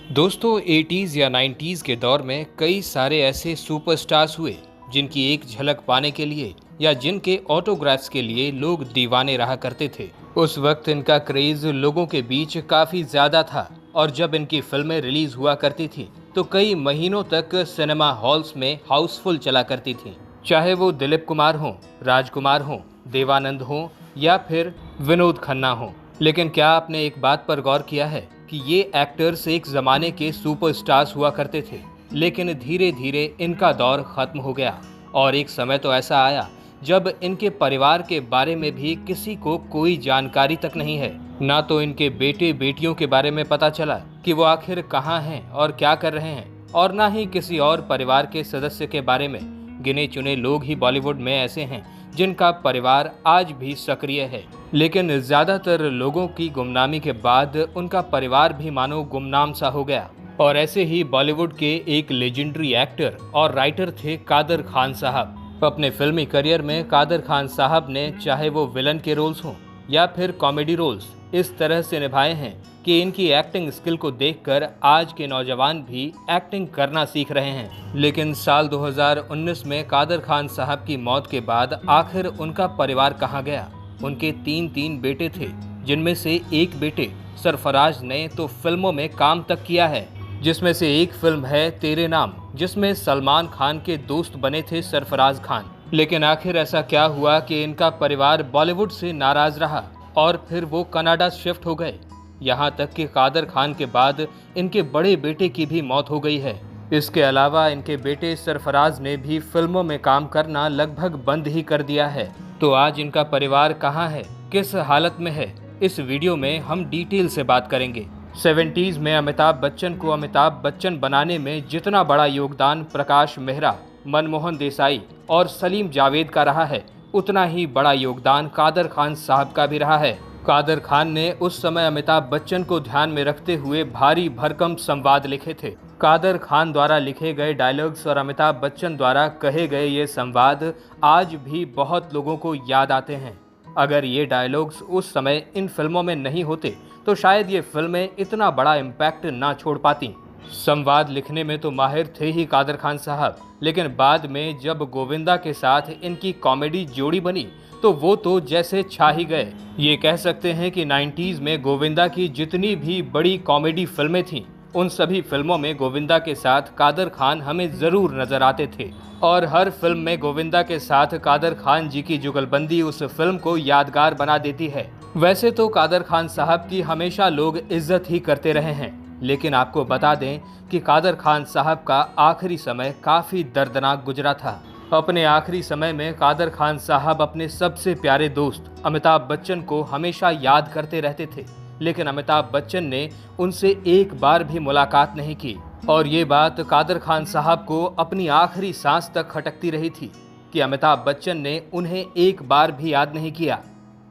दोस्तों 80s या 90s के दौर में कई सारे ऐसे सुपरस्टार्स हुए जिनकी एक झलक पाने के लिए या जिनके ऑटोग्राफ्स के लिए लोग दीवाने रहा करते थे। उस वक्त इनका क्रेज लोगों के बीच काफी ज्यादा था और जब इनकी फिल्में रिलीज हुआ करती थी तो कई महीनों तक सिनेमा हॉल्स में हाउसफुल चला करती थी। चाहे वो दिलीप कुमार हों, राजकुमार हों, देवानंद हों या फिर विनोद खन्ना हों। लेकिन क्या आपने एक बात पर गौर किया है कि ये एक्टर्स एक जमाने के सुपरस्टार्स हुआ करते थे, लेकिन धीरे धीरे इनका दौर खत्म हो गया और एक समय तो ऐसा आया जब इनके परिवार के बारे में भी किसी को कोई जानकारी तक नहीं है। ना तो इनके बेटे बेटियों के बारे में पता चला कि वो आखिर कहाँ हैं और क्या कर रहे हैं, और ना ही किसी और परिवार के सदस्य के बारे में। गिने चुने लोग ही बॉलीवुड में ऐसे हैं जिनका परिवार आज भी सक्रिय है, लेकिन ज्यादातर लोगों की गुमनामी के बाद उनका परिवार भी मानो गुमनाम सा हो गया। और ऐसे ही बॉलीवुड के एक लेजेंडरी एक्टर और राइटर थे कादर खान साहब। अपने फिल्मी करियर में कादर खान साहब ने चाहे वो विलन के रोल्स हों या फिर कॉमेडी रोल्स इस तरह से निभाए हैं कि इनकी एक्टिंग स्किल को देखकर आज के नौजवान भी एक्टिंग करना सीख रहे हैं। लेकिन साल 2019 में कादर खान साहब की मौत के बाद आखिर उनका परिवार कहाँ गया। उनके तीन बेटे थे, जिनमें से एक बेटे सरफराज ने तो फिल्मों में काम तक किया है, जिसमें से एक फिल्म है तेरे नाम, जिसमें सलमान खान के दोस्त बने थे सरफराज खान। लेकिन आखिर ऐसा क्या हुआ कि इनका परिवार बॉलीवुड से नाराज रहा और फिर वो कनाडा शिफ्ट हो गए। यहाँ तक कि कादर खान के बाद इनके बड़े बेटे की भी मौत हो गई है। इसके अलावा इनके बेटे सरफराज ने भी फिल्मों में काम करना लगभग बंद ही कर दिया है। तो आज इनका परिवार कहाँ है, किस हालत में है, इस वीडियो में हम डिटेल से बात करेंगे। 70s में अमिताभ बच्चन को अमिताभ बच्चन बनाने में जितना बड़ा योगदान प्रकाश मेहरा, मनमोहन देसाई और सलीम जावेद का रहा है, उतना ही बड़ा योगदान कादर खान साहब का भी रहा है। कादर खान ने उस समय अमिताभ बच्चन को ध्यान में रखते हुए भारी भरकम संवाद लिखे थे। कादर खान द्वारा लिखे गए डायलॉग्स और अमिताभ बच्चन द्वारा कहे गए ये संवाद आज भी बहुत लोगों को याद आते हैं। अगर ये डायलॉग्स उस समय इन फिल्मों में नहीं होते तो शायद ये फिल्में इतना बड़ा इम्पैक्ट ना छोड़ पाती। संवाद लिखने में तो माहिर थे ही कादर खान साहब, लेकिन बाद में जब गोविंदा के साथ इनकी कॉमेडी जोड़ी बनी तो वो तो जैसे छा ही गए। ये कह सकते हैं कि 90s में गोविंदा की जितनी भी बड़ी कॉमेडी फिल्में थीं, उन सभी फिल्मों में गोविंदा के साथ कादर खान हमें जरूर नजर आते थे और हर फिल्म में गोविंदा के साथ कादर खान जी की जुगलबंदी उस फिल्म को यादगार बना देती है। वैसे तो कादर खान साहब की हमेशा लोग इज्जत ही करते रहे हैं, लेकिन आपको बता दें कि कादर खान साहब का आखिरी समय काफी दर्दनाक गुजरा था। अपने आखिरी समय में कादर खान साहब अपने सबसे प्यारे दोस्त अमिताभ बच्चन को हमेशा याद करते रहते थे, लेकिन अमिताभ बच्चन ने उनसे एक बार भी मुलाकात नहीं की। और ये बात कादर खान साहब को अपनी आखिरी सांस तक खटकती रही थी कि अमिताभ बच्चन ने उन्हें एक बार भी याद नहीं किया,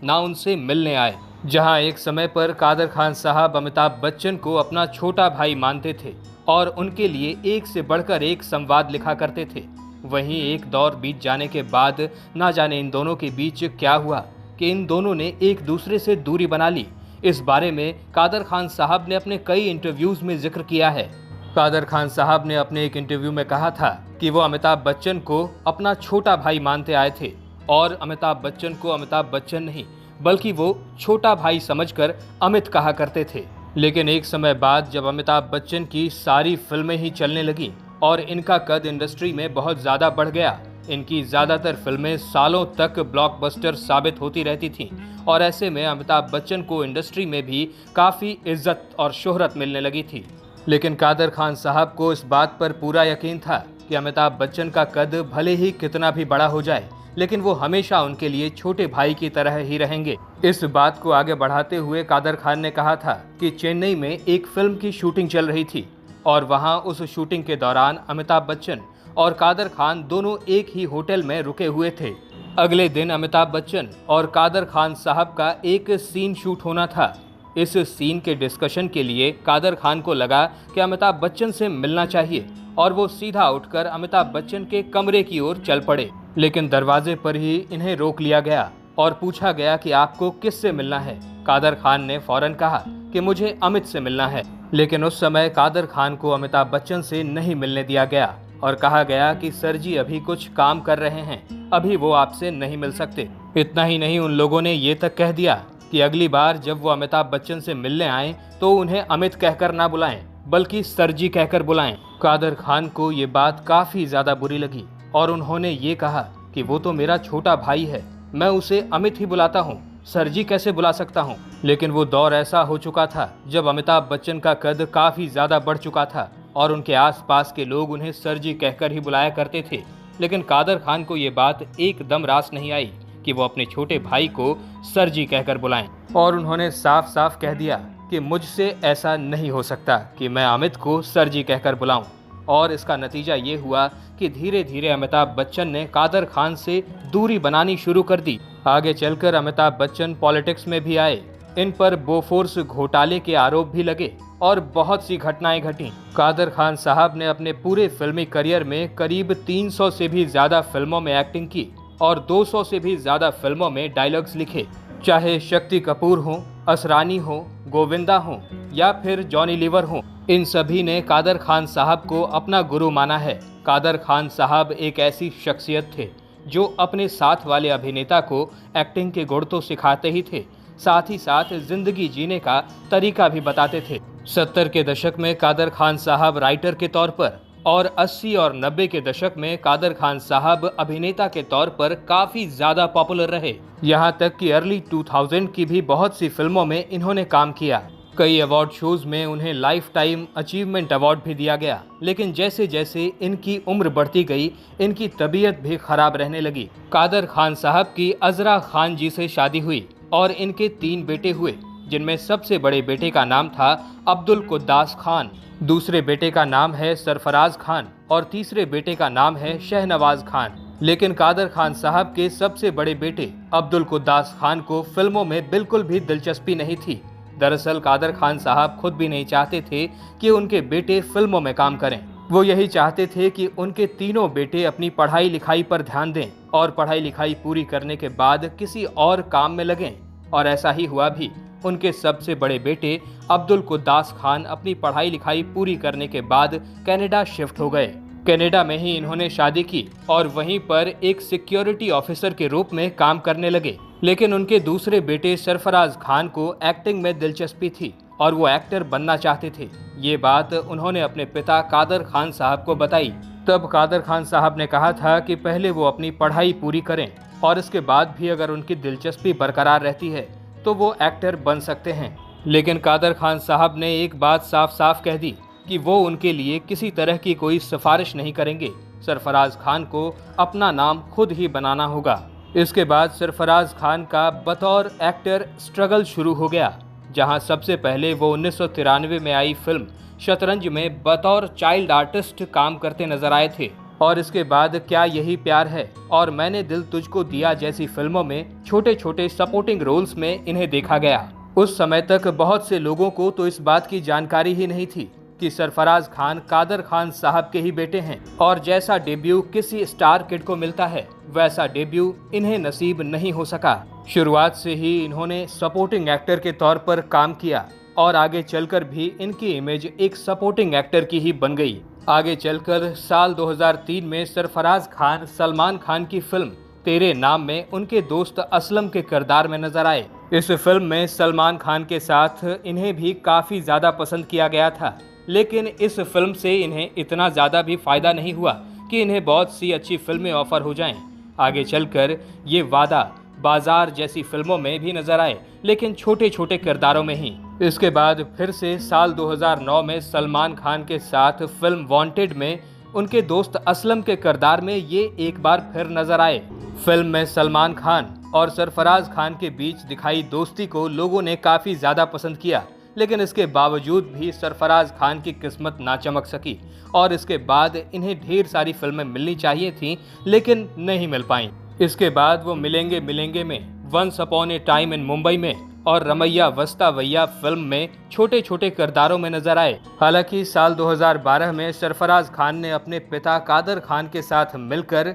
ना उनसे मिलने आए। जहां एक समय पर कादर खान साहब अमिताभ बच्चन को अपना छोटा भाई मानते थे और उनके लिए एक से बढ़कर एक संवाद लिखा करते थे, वहीं एक दौर बीत जाने के बाद ना जाने इन दोनों के बीच क्या हुआ कि इन दोनों ने एक दूसरे से दूरी बना ली। इस बारे में कादर खान साहब ने अपने कई इंटरव्यूज में जिक्र किया है। कादर खान साहब ने अपने एक इंटरव्यू में कहा था कि वो अमिताभ बच्चन को अपना छोटा भाई मानते आए थे और अमिताभ बच्चन को अमिताभ बच्चन नहीं बल्कि वो छोटा भाई समझकर अमित कहा करते थे। लेकिन एक समय बाद जब अमिताभ बच्चन की सारी फिल्में ही चलने लगी और इनका कद इंडस्ट्री में बहुत ज़्यादा बढ़ गया, इनकी ज़्यादातर फिल्में सालों तक ब्लॉकबस्टर साबित होती रहती थीं और ऐसे में अमिताभ बच्चन को इंडस्ट्री में भी काफ़ी इज्जत और शोहरत मिलने लगी थी। लेकिन कादर खान साहब को इस बात पर पूरा यकीन था कि अमिताभ बच्चन का कद भले ही कितना भी बड़ा हो जाए, लेकिन वो हमेशा उनके लिए छोटे भाई की तरह ही रहेंगे। इस बात को आगे बढ़ाते हुए कादर खान ने कहा था कि चेन्नई में एक फिल्म की शूटिंग चल रही थी और वहां उस शूटिंग के दौरान अमिताभ बच्चन और कादर खान दोनों एक ही होटल में रुके हुए थे। अगले दिन अमिताभ बच्चन और कादर खान साहब का एक सीन शूट होना था। इस सीन के डिस्कशन के लिए कादर खान को लगा कि अमिताभ बच्चन से मिलना चाहिए और वो सीधा उठकर अमिताभ बच्चन के कमरे की ओर चल पड़े, लेकिन दरवाजे पर ही इन्हें रोक लिया गया और पूछा गया कि आपको किससे मिलना है। कादर खान ने फौरन कहा कि मुझे अमित से मिलना है। लेकिन उस समय कादर खान को अमिताभ बच्चन से नहीं मिलने दिया गया और कहा गया कि सर जी अभी कुछ काम कर रहे हैं, अभी वो आपसे नहीं मिल सकते। इतना ही नहीं, उन लोगों ने ये तक कह दिया कि अगली बार जब वो अमिताभ बच्चन से मिलने आए तो उन्हें अमित कहकर ना बुलाएं, बल्कि सर जी कहकर बुलाएं। कादर खान को ये बात काफी ज्यादा बुरी लगी और उन्होंने ये कहा कि वो तो मेरा छोटा भाई है, मैं उसे अमित ही बुलाता हूँ, सर जी कैसे बुला सकता हूँ। लेकिन वो दौर ऐसा हो चुका था जब अमिताभ बच्चन का कद काफी ज्यादा बढ़ चुका था और उनके आसपास के लोग उन्हें सर जी कहकर ही बुलाया करते थे। लेकिन कादर खान को ये बात एकदम रास नहीं आई कि वो अपने छोटे भाई को सर जी कहकर बुलाएं और उन्होंने साफ साफ कह दिया कि मुझसे ऐसा नहीं हो सकता कि मैं अमित को सर जी कहकर बुलाऊं। और इसका नतीजा ये हुआ कि धीरे धीरे अमिताभ बच्चन ने कादर खान से दूरी बनानी शुरू कर दी। आगे चलकर अमिताभ बच्चन पॉलिटिक्स में भी आए, इन पर बोफोर्स घोटाले के आरोप भी लगे और बहुत सी घटनाएं घटी। कादर खान साहब ने अपने पूरे फिल्मी करियर में करीब 300 से भी ज्यादा फिल्मों में एक्टिंग की और 200 से भी ज्यादा फिल्मों में डायलॉग्स लिखे। चाहे शक्ति कपूर हो, असरानी हो, गोविंदा हो या फिर जॉनी लीवर हो, इन सभी ने कादर खान साहब को अपना गुरु माना है। कादर खान साहब एक ऐसी शख्सियत थे जो अपने साथ वाले अभिनेता को एक्टिंग के गुण तो सिखाते ही थे, साथ ही साथ जिंदगी जीने का तरीका भी बताते थे। 70 के दशक में कादर खान साहब राइटर के तौर पर और 80 और 90 के दशक में कादर खान साहब अभिनेता के तौर पर काफी ज्यादा पॉपुलर रहे। यहाँ तक कि अर्ली 2000 की भी बहुत सी फिल्मों में इन्होंने काम किया। कई अवार्ड शोज में उन्हें लाइफ टाइम अचीवमेंट अवार्ड भी दिया गया। लेकिन जैसे जैसे इनकी उम्र बढ़ती गई, इनकी तबीयत भी खराब रहने लगी। कादर खान साहब की अजरा खान जी से शादी हुई और इनके 3 बेटे हुए, जिनमें सबसे बड़े बेटे का नाम था अब्दुल कुद्दास खान, दूसरे बेटे का नाम है सरफराज खान और तीसरे बेटे का नाम है शहनवाज खान। लेकिन कादर खान साहब के सबसे बड़े बेटे अब्दुल कुद्दास खान को फिल्मों में बिल्कुल भी दिलचस्पी नहीं थी। दरअसल कादर खान साहब खुद भी नहीं चाहते थे कि उनके बेटे फिल्मों में काम करें। वो यही चाहते थे कि उनके तीनों बेटे अपनी पढ़ाई लिखाई पर ध्यान दें और पढ़ाई लिखाई पूरी करने के बाद किसी और काम में लगें। और ऐसा ही हुआ भी। उनके सबसे बड़े बेटे अब्दुल कुद्दास खान अपनी पढ़ाई लिखाई पूरी करने के बाद कनाडा शिफ्ट हो गए। कनाडा में ही इन्होंने शादी की और वहीं पर एक सिक्योरिटी ऑफिसर के रूप में काम करने लगे। लेकिन उनके दूसरे बेटे सरफराज खान को एक्टिंग में दिलचस्पी थी और वो एक्टर बनना चाहते थे। ये बात उन्होंने अपने पिता कादर खान साहब को बताई। तब कादर खान साहब ने कहा था कि पहले वो अपनी पढ़ाई पूरी करें और इसके बाद भी अगर उनकी दिलचस्पी बरकरार रहती है तो वो एक्टर बन सकते हैं। लेकिन कादर खान साहब ने एक बात साफ साफ कह दी कि वो उनके लिए किसी तरह की कोई सिफारिश नहीं करेंगे। सरफराज खान को अपना नाम खुद ही बनाना होगा। इसके बाद सरफराज खान का बतौर एक्टर स्ट्रगल शुरू हो गया, जहां सबसे पहले वो 1993 में आई फिल्म शतरंज में बतौर चाइल्ड आर्टिस्ट काम करते नजर आए थे। और इसके बाद क्या यही प्यार है और मैंने दिल तुझको दिया जैसी फिल्मों में छोटे छोटे सपोर्टिंग रोल्स में इन्हें देखा गया। उस समय तक बहुत से लोगों को तो इस बात की जानकारी ही नहीं थी कि सरफराज खान कादर खान साहब के ही बेटे हैं और जैसा डेब्यू किसी स्टार किड को मिलता है वैसा डेब्यू इन्हें नसीब नहीं हो सका। शुरुआत से ही इन्होंने सपोर्टिंग एक्टर के तौर पर काम किया और आगे चलकर भी इनकी इमेज एक सपोर्टिंग एक्टर की ही बन गई। आगे चलकर साल 2003 में सरफराज खान सलमान खान की फिल्म तेरे नाम में उनके दोस्त असलम के किरदार में नजर आए। इस फिल्म में सलमान खान के साथ इन्हें भी काफी ज्यादा पसंद किया गया था, लेकिन इस फिल्म से इन्हें इतना ज्यादा भी फायदा नहीं हुआ कि इन्हें बहुत सी अच्छी फिल्में ऑफर हो जाएं। आगे चलकर ये वादा, बाजार जैसी फिल्मों में भी नजर आए, लेकिन छोटे छोटे किरदारों में ही। इसके बाद फिर से साल 2009 में सलमान खान के साथ फिल्म वांटेड में उनके दोस्त असलम के किरदार में ये एक बार फिर नजर आए। फिल्म में सलमान खान और सरफराज खान के बीच दिखाई दोस्ती को लोगों ने काफी ज्यादा पसंद किया, लेकिन इसके बावजूद भी सरफराज खान की किस्मत ना चमक सकी और इसके बाद इन्हें ढेर सारी फिल्में मिलनी चाहिए थीं, लेकिन नहीं मिल पाईं। इसके बाद वो मिलेंगे मिलेंगे में, once upon a time in Mumbai में और रमैया वस्तावैया फिल्म में छोटे छोटे किरदारों में नजर आए। हालांकि साल 2012 में सरफराज खान ने अपने पिता कादर खान के साथ मिलकर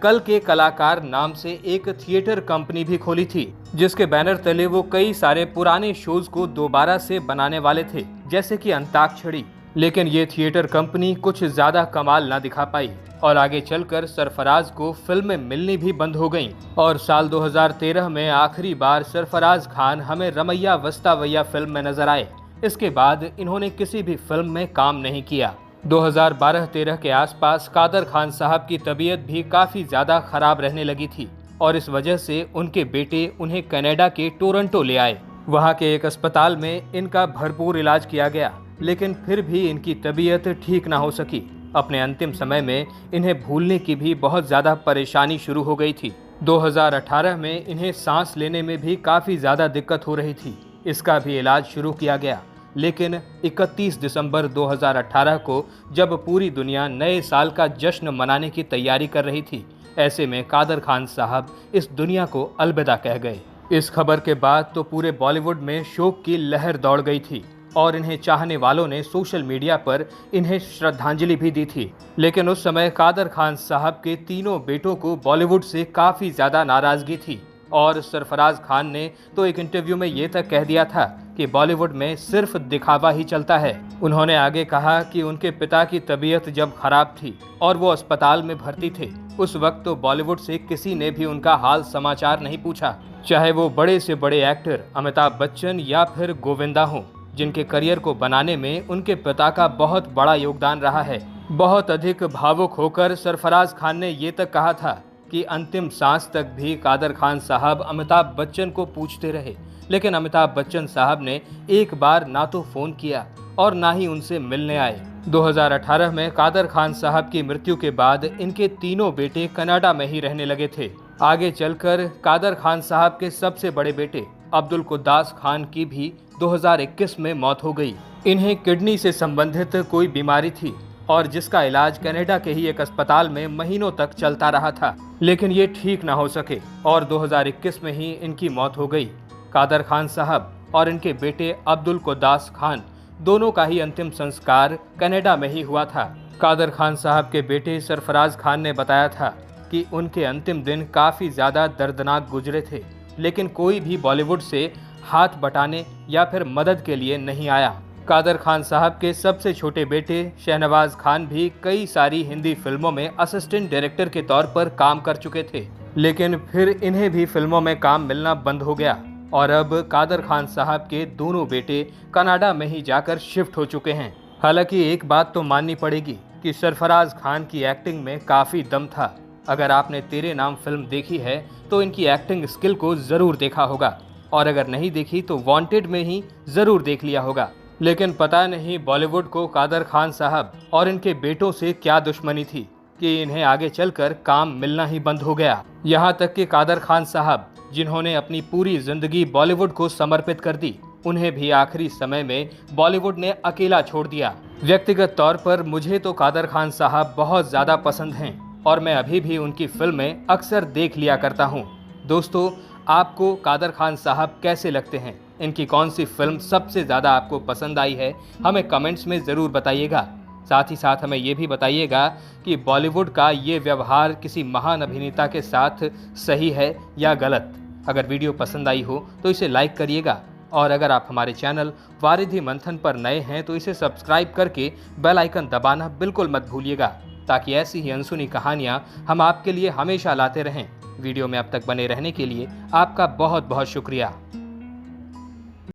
कल के कलाकार नाम से एक थिएटर कंपनी भी खोली थी, जिसके बैनर तले वो कई सारे पुराने शोज को दोबारा से बनाने वाले थे, जैसे कि अंताक्षरी। लेकिन ये थिएटर कंपनी कुछ ज्यादा कमाल ना दिखा पाई और आगे चलकर सरफराज को फिल्में मिलनी भी बंद हो गईं। और साल 2013 में आखिरी बार सरफराज खान हमें रमैया वस्तावैया फिल्म में नजर आए। इसके बाद इन्होंने किसी भी फिल्म में काम नहीं किया। 2012-13 के आसपास कादर खान साहब की तबीयत भी काफी ज्यादा खराब रहने लगी थी और इस वजह से उनके बेटे उन्हें कनाडा के टोरंटो ले आए। वहां के एक अस्पताल में इनका भरपूर इलाज किया गया, लेकिन फिर भी इनकी तबीयत ठीक ना हो सकी। अपने अंतिम समय में इन्हें भूलने की भी बहुत ज्यादा परेशानी शुरू हो गई थी। 2018 में इन्हें सांस लेने में भी काफी ज्यादा दिक्कत हो रही थी। इसका भी इलाज शुरू किया गया, लेकिन 31 दिसंबर 2018 को जब पूरी दुनिया नए साल का जश्न मनाने की तैयारी कर रही थी, ऐसे में कादर खान साहब इस दुनिया को अलविदा कह गए। इस खबर के बाद तो पूरे बॉलीवुड में शोक की लहर दौड़ गई थी और इन्हें चाहने वालों ने सोशल मीडिया पर इन्हें श्रद्धांजलि भी दी थी। लेकिन उस समय कादर खान साहब के तीनों बेटों को बॉलीवुड से काफी ज्यादा नाराजगी थी और सरफराज खान ने तो एक इंटरव्यू में ये तक कह दिया था कि बॉलीवुड में सिर्फ दिखावा ही चलता है। उन्होंने आगे कहा कि उनके पिता की तबीयत जब खराब थी और वो अस्पताल में भर्ती थे, उस वक्त तो बॉलीवुड से किसी ने भी उनका हाल समाचार नहीं पूछा, चाहे वो बड़े से बड़े एक्टर अमिताभ बच्चन या फिर गोविंदा हों, जिनके करियर को बनाने में उनके पिता का बहुत बड़ा योगदान रहा है। बहुत अधिक भावुक होकर सरफराज खान ने ये तक कहा था कि अंतिम सांस तक भी कादर खान साहब अमिताभ बच्चन को पूछते रहे, लेकिन अमिताभ बच्चन साहब ने एक बार ना तो फोन किया और ना ही उनसे मिलने आए। 2018 में कादर खान साहब की मृत्यु के बाद इनके तीनों बेटे कनाडा में ही रहने लगे थे। आगे चलकर कादर खान साहब के सबसे बड़े बेटे अब्दुल कुद्दास खान की भी 2021 में मौत हो गई। इन्हें किडनी से संबंधित कोई बीमारी थी और जिसका इलाज कनाडा के ही एक अस्पताल में महीनों तक चलता रहा था, लेकिन ये ठीक ना हो सके और 2021 में ही इनकी मौत हो गई। कादर खान साहब और इनके बेटे अब्दुल कुद्दास खान दोनों का ही अंतिम संस्कार कनाडा में ही हुआ था। कादर खान साहब के बेटे सरफराज खान ने बताया था कि उनके अंतिम दिन काफी ज्यादा दर्दनाक गुजरे थे, लेकिन कोई भी बॉलीवुड से हाथ बटाने या फिर मदद के लिए नहीं आया। कादर खान साहब के सबसे छोटे बेटे शहनवाज खान भी कई सारी हिंदी फिल्मों में असिस्टेंट डायरेक्टर के तौर पर काम कर चुके थे, लेकिन फिर इन्हें भी फिल्मों में काम मिलना बंद हो गया और अब कादर खान साहब के दोनों बेटे कनाडा में ही जाकर शिफ्ट हो चुके हैं। हालांकि एक बात तो माननी पड़ेगी कि सरफराज खान की एक्टिंग में काफी दम था। अगर आपने तेरे नाम फिल्म देखी है तो इनकी एक्टिंग स्किल को जरूर देखा होगा और अगर नहीं देखी तो वांटेड में ही जरूर देख लिया होगा। लेकिन पता नहीं बॉलीवुड को कादर खान साहब और इनके बेटों से क्या दुश्मनी थी कि इन्हें आगे चलकर काम मिलना ही बंद हो गया। यहाँ तक कि कादर खान साहब, जिन्होंने अपनी पूरी जिंदगी बॉलीवुड को समर्पित कर दी, उन्हें भी आखिरी समय में बॉलीवुड ने अकेला छोड़ दिया। व्यक्तिगत तौर पर मुझे तो कादर खान साहब बहुत ज्यादा पसंद हैं और मैं अभी भी उनकी फिल्में अक्सर देख लिया करता हूँ। दोस्तों, आपको कादर खान साहब कैसे लगते हैं? इनकी कौन सी फिल्म सबसे ज़्यादा आपको पसंद आई है? हमें कमेंट्स में ज़रूर बताइएगा। साथ ही साथ हमें ये भी बताइएगा कि बॉलीवुड का ये व्यवहार किसी महान अभिनेता के साथ सही है या गलत। अगर वीडियो पसंद आई हो तो इसे लाइक करिएगा और अगर आप हमारे चैनल वारिधि मंथन पर नए हैं तो इसे सब्सक्राइब करके बेल आइकन दबाना बिल्कुल मत भूलिएगा, ताकि ऐसी ही अनसुनी कहानियाँ हम आपके लिए हमेशा लाते रहें। वीडियो में अब तक बने रहने के लिए आपका बहुत बहुत शुक्रिया।